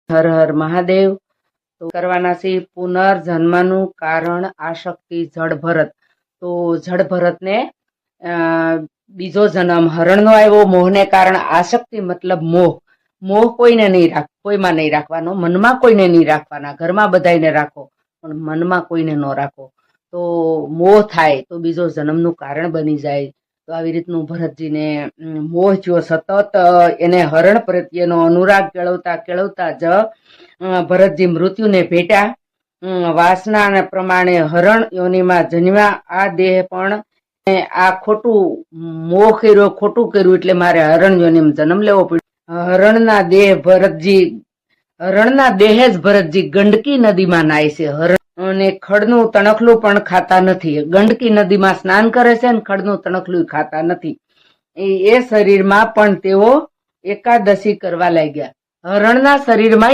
હર હર મહાદેવ. તો કરવાના છે પુનર્જન્મનું કારણ આશક્તિ જળ ભરત. તો જળ ભરતને બીજો જન્મ હરણનો આવ્યો, મોહને કારણ આશક્તિ મતલબ મોહ. મોહ કોઈને નહીં કોઈમાં નહીં રાખવાનો, મનમાં કોઈને નહીં રાખવાના. ઘરમાં બધાને રાખો પણ મનમાં કોઈને ન રાખો. તો મોહ થાય તો બીજો જન્મનું કારણ બની જાય. તો આવી રીતનું ભરતજીને મોહ થયો, સતત એને હરણ પ્રત્યેનો અનુરાગ કેળવતા કેળવતા જ ભરતજી મૃત્યુને ભેટ્યા. વાસના પ્રમાણે હરણ યોનિમાં જન્મ્યા. આ દેહ પણ આ ખોટું મોહ કર્યો, ખોટું કર્યું એટલે મારે હરણ યોનિમાં જન્મ લેવો પડ્યો. હરણના દેહે જ ભરતજી ગંડકી નદીમાં નાય છે. હરણ અને ખડનું તણખલું પણ ખાતા નથી. ગંડકી નદીમાં સ્નાન કરે છે અને ખડનું તણખલું ખાતા નથી. એ શરીરમાં પણ તેઓ એકાદશી કરવા લાગ્યા. હરણના શરીરમાં